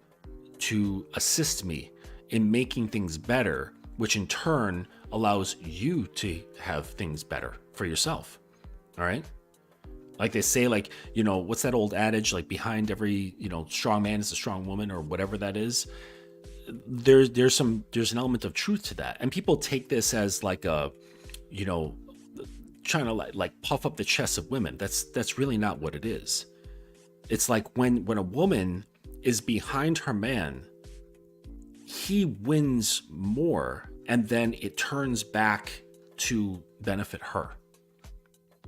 assist me in making things better, which in turn allows you to have things better for yourself? All right. Like they say, like, what's that old adage? Like behind every, strong man is a strong woman, or whatever that is. There's an element of truth to that. And people take this as like a, trying to like puff up the chests of women. That's really not what it is. It's like when a woman is behind her man, he wins more, and then it turns back to benefit her.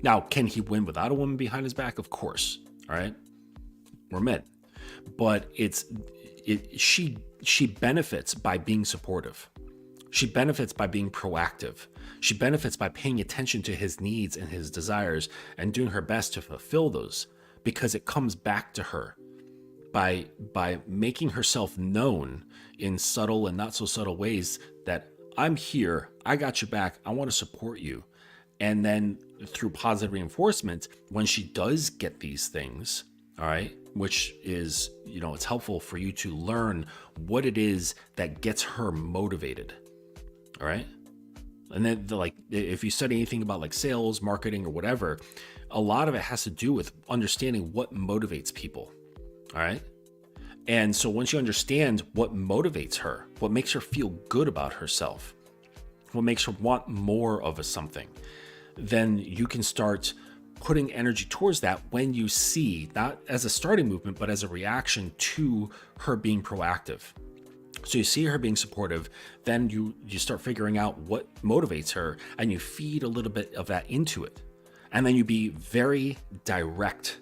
Now, can he win without a woman behind his back? Of course. All right. We're men. But she benefits by being supportive. She benefits by being proactive. She benefits by paying attention to his needs and his desires and doing her best to fulfill those, because it comes back to her by making herself known in subtle and not so subtle ways that I'm here, I got your back, I want to support you. And then through positive reinforcement, when she does get these things, all right, which is, it's helpful for you to learn what it is that gets her motivated. All right. And then like, if you study anything about like sales, marketing, or whatever, a lot of it has to do with understanding what motivates people. All right. And so once you understand what motivates her, what makes her feel good about herself, what makes her want more of a something, then you can start putting energy towards that when you see, not as a starting movement, but as a reaction to her being proactive. So you see her being supportive, then you start figuring out what motivates her, and you feed a little bit of that into it. And then you be very direct.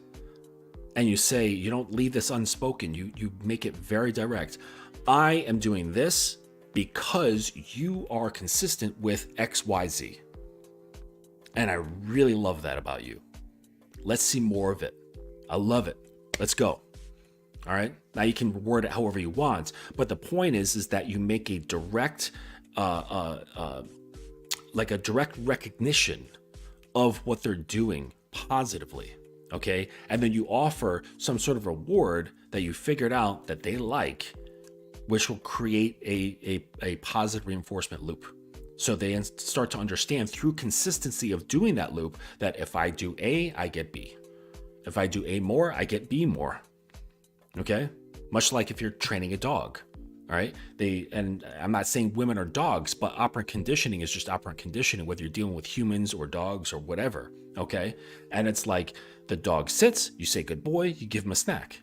And you say, you don't leave this unspoken. You make it very direct. I am doing this because you are consistent with XYZ. And I really love that about you. Let's see more of it. I love it. Let's go. All right. Now you can reward it however you want, but the point is that you make a direct, like a direct recognition of what they're doing positively. Okay. And then you offer some sort of reward that you figured out that they like, which will create a positive reinforcement loop. So they start to understand through consistency of doing that loop that if I do A, I get B. If I do A more, I get B more. Okay. Much like if you're training a dog. All right. And I'm not saying women are dogs, but operant conditioning is just operant conditioning, whether you're dealing with humans or dogs or whatever. Okay. And it's like the dog sits, you say good boy, you give him a snack.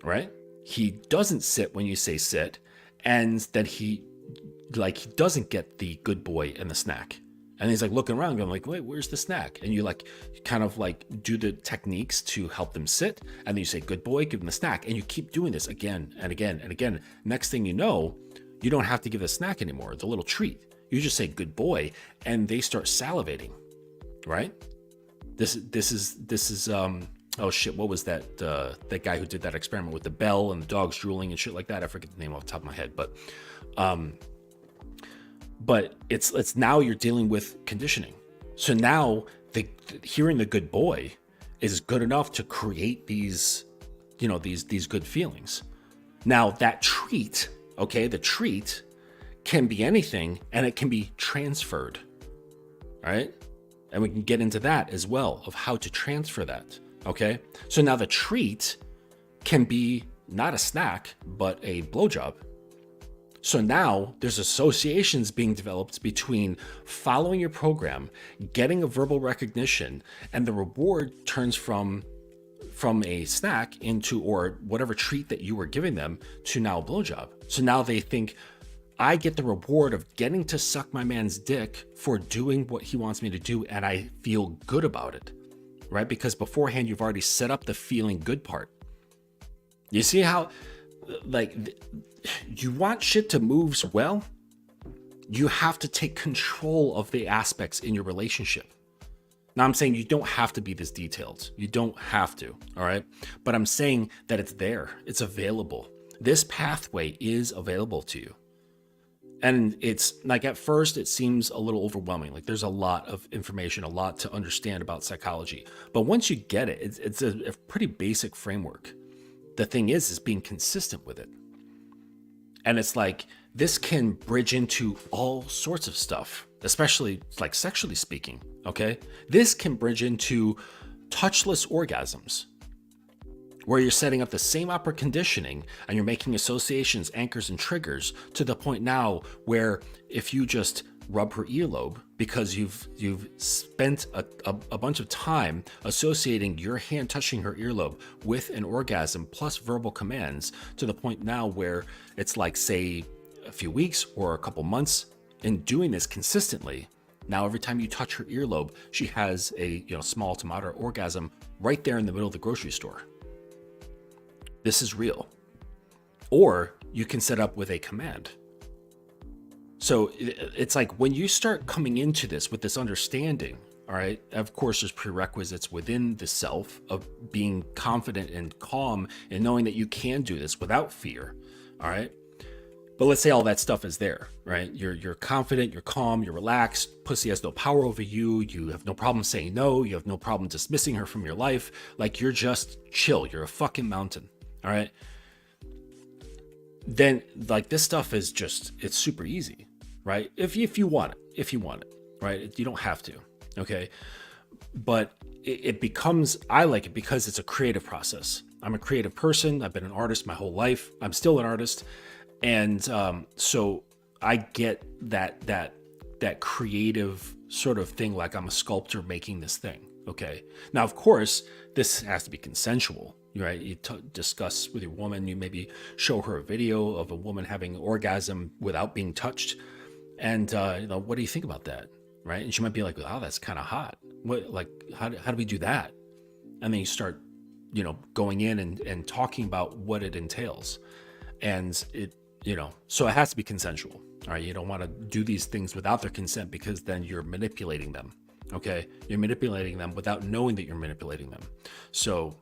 Right. He doesn't sit when you say sit, and then he doesn't get the good boy and the snack. And he's like looking around going like, wait, where's the snack? And you kind of do the techniques to help them sit. And then you say, good boy, give them the snack. And you keep doing this again and again and again. Next thing you know, you don't have to give the snack anymore, the little treat. You just say good boy, and they start salivating, right? This is oh shit, what was that? That guy who did that experiment with the bell and the dogs drooling and shit like that. I forget the name off the top of my head, but it's now you're dealing with conditioning. So now hearing the good boy is good enough to create these good feelings. Now that treat, okay, the treat can be anything, and it can be transferred, right? And we can get into that as well, of how to transfer that, okay? So now the treat can be not a snack, but a blowjob. So now there's associations being developed between following your program, getting a verbal recognition, and the reward turns from a snack into, or whatever treat that you were giving them, to now a blowjob. So now they think, I get the reward of getting to suck my man's dick for doing what he wants me to do, and I feel good about it, right? Because beforehand, you've already set up the feeling good part. You see how, you want shit to move well, you have to take control of the aspects in your relationship. Now, I'm saying you don't have to be this detailed. You don't have to, all right? But I'm saying that it's there. It's available. This pathway is available to you. And it's like, at first, it seems a little overwhelming. Like there's a lot of information, a lot to understand about psychology. But once you get it, it's a pretty basic framework. The thing is being consistent with it. And it's like, this can bridge into all sorts of stuff, especially like sexually speaking, okay? This can bridge into touchless orgasms, where you're setting up the same operant conditioning and you're making associations, anchors, and triggers to the point now where if you just rub her earlobe, because you've spent a bunch of time associating your hand touching her earlobe with an orgasm plus verbal commands, to the point now where it's like, say, a few weeks or a couple months in doing this consistently, now every time you touch her earlobe, she has a small to moderate orgasm right there in the middle of the grocery store. This is real. Or you can set up with a command. So it's like, when you start coming into this with this understanding, all right, of course, there's prerequisites within the self of being confident and calm and knowing that you can do this without fear, all right? But let's say all that stuff is there, right? You're confident, you're calm, you're relaxed, pussy has no power over you, you have no problem saying no, you have no problem dismissing her from your life, like you're just chill, you're a fucking mountain, all right? Then like this stuff is just, it's super easy, right? If you want it. if you want it, right? You don't have to, okay? But it becomes, I like it because it's a creative process. I'm a creative person. I've been an artist my whole life. I'm still an artist. And so I get that creative sort of thing, like I'm a sculptor making this thing. Okay. Now, of course, this has to be consensual, right? You discuss with your woman, you maybe show her a video of a woman having an orgasm without being touched. And, what do you think about that? Right. And she might be like, wow, that's kind of hot. What, like, how do we do that? And then you start, going in and talking about what it entails. And so it has to be consensual. All right. You don't want to do these things without their consent, because then you're manipulating them. Okay. You're manipulating them without knowing that you're manipulating them. So,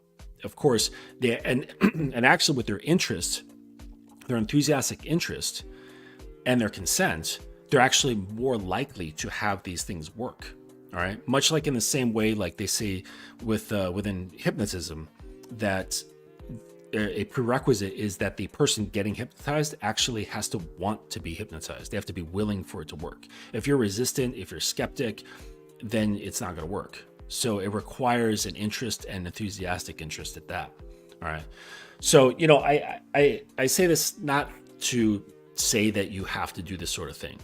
of course, and actually with their interest, their enthusiastic interest and their consent, they're actually more likely to have these things work. All right. Much like in the same way, like they say within hypnotism, that a prerequisite is that the person getting hypnotized actually has to want to be hypnotized. They have to be willing for it to work. If you're resistant, if you're skeptic, then it's not going to work. So it requires an interest and enthusiastic interest at that. All right. So, I say this not to say that you have to do this sort of thing.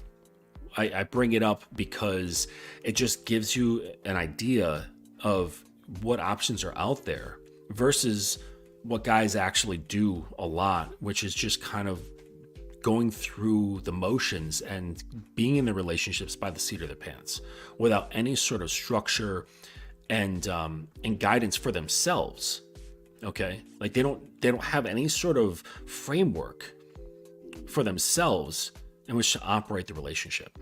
I bring it up because it just gives you an idea of what options are out there versus what guys actually do a lot, which is just kind of going through the motions and being in the relationships by the seat of their pants without any sort of structure and guidance for themselves. Okay. Like they don't have any sort of framework for themselves in which to operate the relationship.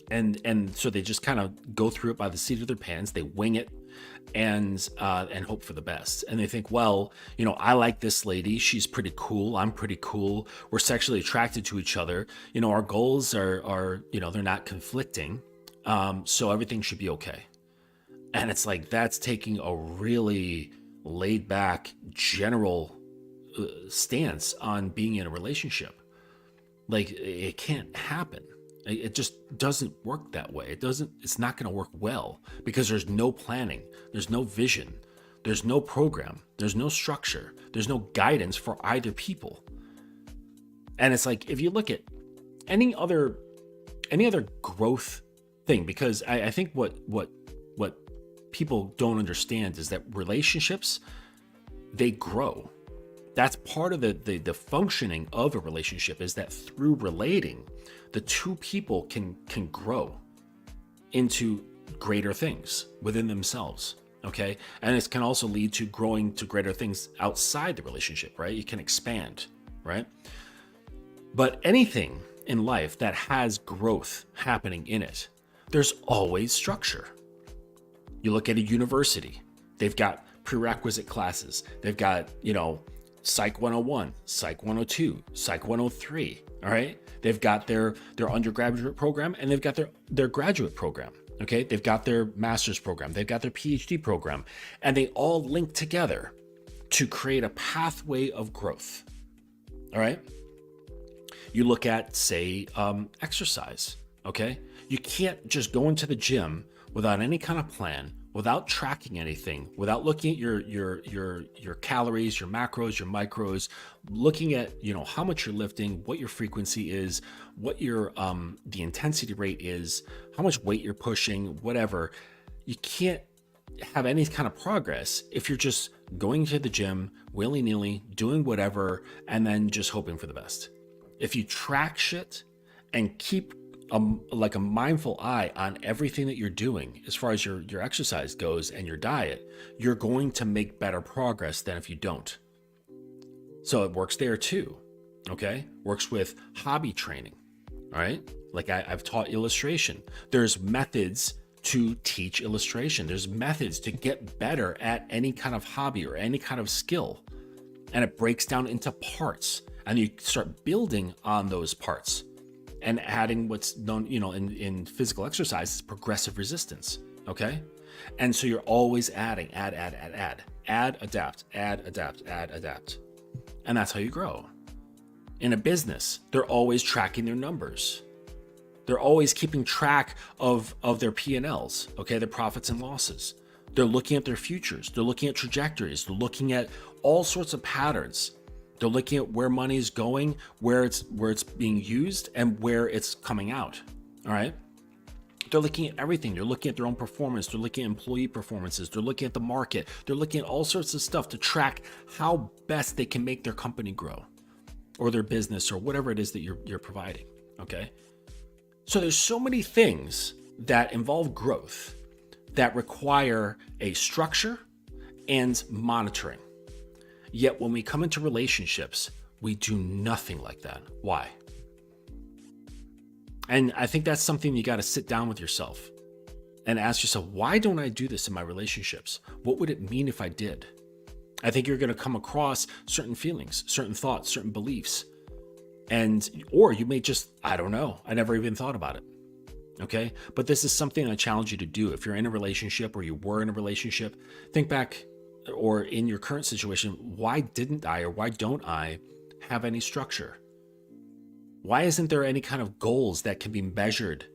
And so they just kind of go through it by the seat of their pants. They wing it and hope for the best. And they think, well, I like this lady. She's pretty cool. I'm pretty cool. We're sexually attracted to each other. Our goals are they're not conflicting. So everything should be okay. And it's like, that's taking a really laid back, general stance on being in a relationship. Like, it can't happen. It just doesn't work that way. It's not going to work well because there's no planning. There's no vision. There's no program. There's no structure. There's no guidance for either people. And it's like, if you look at any other growth thing, because I think what people don't understand is that relationships, they grow. That's part of the functioning of a relationship, is that through relating, the two people can grow into greater things within themselves. Okay. And it can also lead to growing to greater things outside the relationship, right? You can expand, right? But anything in life that has growth happening in it, there's always structure. You look at a university, they've got prerequisite classes. They've got, Psych 101, Psych 102, Psych 103, all right? They've got their undergraduate program and they've got their graduate program, okay? They've got their master's program, they've got their PhD program, and they all link together to create a pathway of growth, all right? You look at, say, exercise, okay? You can't just go into the gym without any kind of plan, without tracking anything, without looking at your calories, your macros, your micros, looking at how much you're lifting, what your frequency is, what your the intensity rate is, how much weight you're pushing, whatever. You can't have any kind of progress if you're just going to the gym willy-nilly, doing whatever, and then just hoping for the best. If you track shit and keep like a mindful eye on everything that you're doing as far as your exercise goes and your diet, you're going to make better progress than if you don't. So it works there too. Okay. Works with hobby training. All right. Like I've taught illustration. There's methods to teach illustration. There's methods to get better at any kind of hobby or any kind of skill. And it breaks down into parts, and you start building on those parts and adding what's known, in physical exercise is progressive resistance. Okay. And so you're always adding, add, adapt. And that's how you grow. In a business, they're always tracking their numbers. They're always keeping track of their P&Ls, okay, their profits and losses. They're looking at their futures. They're looking at trajectories. They're looking at all sorts of patterns. They're looking at where money is going, where it's being used, and where it's coming out. All right. They're looking at everything. They're looking at their own performance. They're looking at employee performances. They're looking at the market. They're looking at all sorts of stuff to track how best they can make their company grow, or their business, or whatever it is that you're providing. Okay. So there's so many things that involve growth that require a structure and monitoring. Yet when we come into relationships, we do nothing like that. Why? And I think that's something you got to sit down with yourself and ask yourself, why don't I do this in my relationships? What would it mean if I did? I think you're going to come across certain feelings, certain thoughts, certain beliefs. Or you may just, I don't know, I never even thought about it. Okay. But this is something I challenge you to do. If you're in a relationship or you were in a relationship, think back, or in your current situation, why didn't I, or why don't I have any structure? Why isn't there any kind of goals that can be measured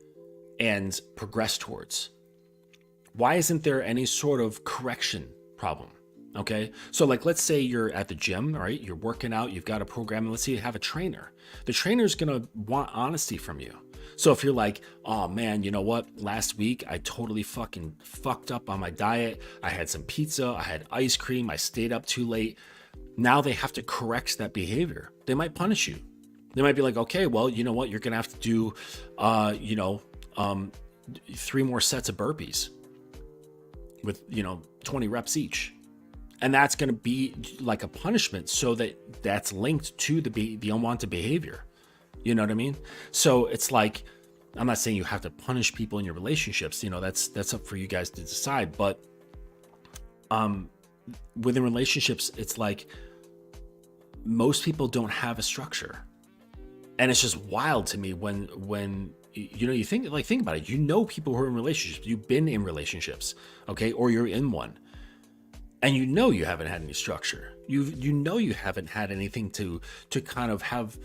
and progressed towards? Why isn't there any sort of correction problem? Okay. So like, let's say you're at the gym, all right? You're working out, you've got a program, and let's say you have a trainer. The trainer's going to want honesty from you. So if you're like, oh man, you know what? Last week, I totally fucking fucked up on my diet. I had some pizza, I had ice cream, I stayed up too late. Now they have to correct that behavior. They might punish you. They might be like, okay, well, you know what? You're going to have to do, 3 more sets of burpees with, 20 reps each. And that's going to be like a punishment, so that's linked to the unwanted behavior. You know what I mean? So it's like, I'm not saying you have to punish people in your relationships. That's up for you guys to decide. But within relationships, it's like most people don't have a structure. And it's just wild to me when you think about it. People who are in relationships. You've been in relationships, okay? Or you're in one. And you haven't had any structure. You haven't had anything to kind of have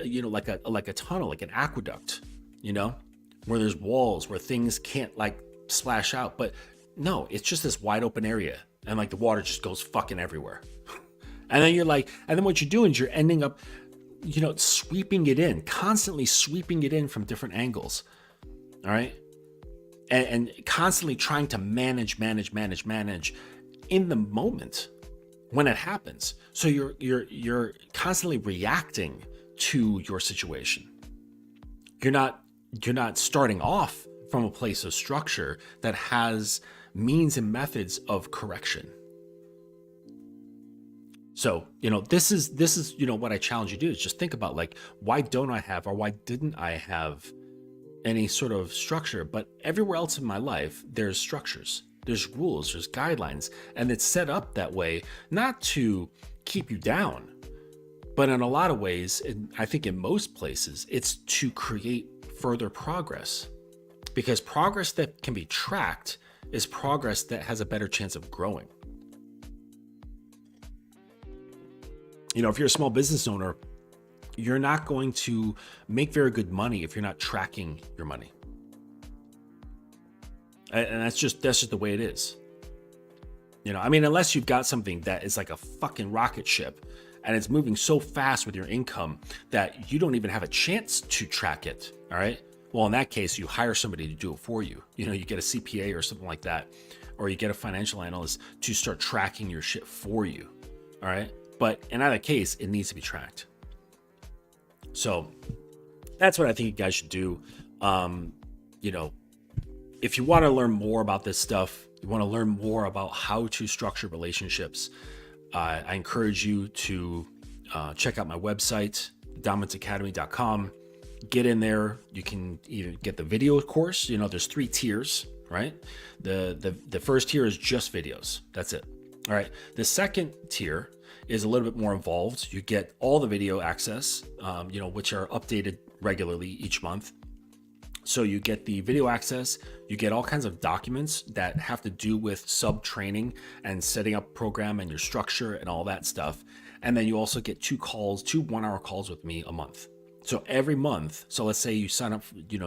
like a tunnel, like an aqueduct, where there's walls, where things can't like splash out. But no, it's just this wide open area, and like the water just goes fucking everywhere. And then what you're doing is you're ending up, sweeping it in, constantly sweeping it in from different angles. All right. And constantly trying to manage in the moment when it happens. So you're constantly reacting to your situation. You're not starting off from a place of structure that has means and methods of correction. So, this is what I challenge you to do, is just think about, like, why don't I have, or why didn't I have any sort of structure? But everywhere else in my life, there's structures, there's rules, there's guidelines, and it's set up that way, not to keep you down, but in a lot of ways, and I think in most places, it's to create further progress, because progress that can be tracked is progress that has a better chance of growing. If you're a small business owner, you're not going to make very good money if you're not tracking your money. And that's just the way it is. Unless you've got something that is like a fucking rocket ship and it's moving so fast with your income that you don't even have a chance to track it. All right. Well, in that case, you hire somebody to do it for you. You get a CPA or something like that, or you get a financial analyst to start tracking your shit for you. All right. But in either case, it needs to be tracked. So that's what I think you guys should do. If you want to learn more about this stuff, you want to learn more about how to structure relationships, I encourage you to check out my website, dominancecademy.com. Get in there. You can either get the video course. There's 3 tiers, right? The first tier is just videos. That's it. All right. The second tier is a little bit more involved. You get all the video access, which are updated regularly each month. So you get the video access, you get all kinds of documents that have to do with sub-training and setting up program and your structure and all that stuff. And then you also get 2 1-hour calls with me a month. So every month, so let's say you sign up,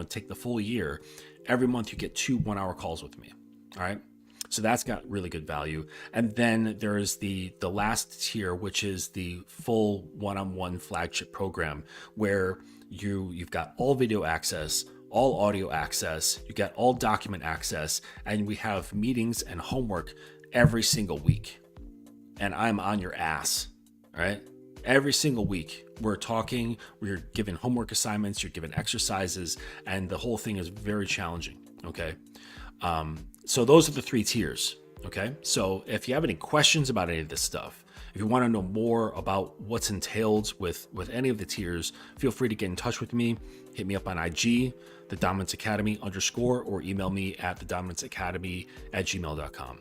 take the full year, every month you get 2 1-hour calls with me. All right. So that's got really good value. And then there's the last tier, which is the full one-on-one flagship program, where you've got all video access, all audio access, you get all document access, and we have meetings and homework every single week. And I'm on your ass. All right. Every single week, we're talking, we're given homework assignments, you're given exercises, and the whole thing is very challenging. Okay. So those are the 3 tiers. Okay. So if you have any questions about any of this stuff, if you want to know more about what's entailed with any of the tiers, feel free to get in touch with me. Hit me up on IG, the Dominance Academy _, or email me at thedominanceacademy@gmail.com.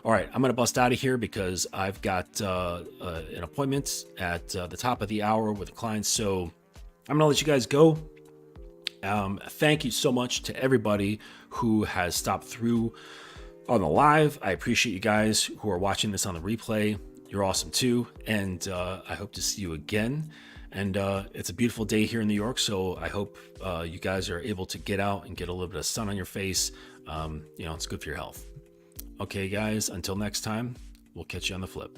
All right, I'm going to bust out of here because I've got an appointment at the top of the hour with a client. So I'm going to let you guys go. Thank you so much to everybody who has stopped through on the live. I appreciate you guys who are watching this on the replay. You're awesome too. And I hope to see you again. And it's a beautiful day here in New York. So I hope you guys are able to get out and get a little bit of sun on your face. It's good for your health. Okay, guys, until next time, we'll catch you on the flip.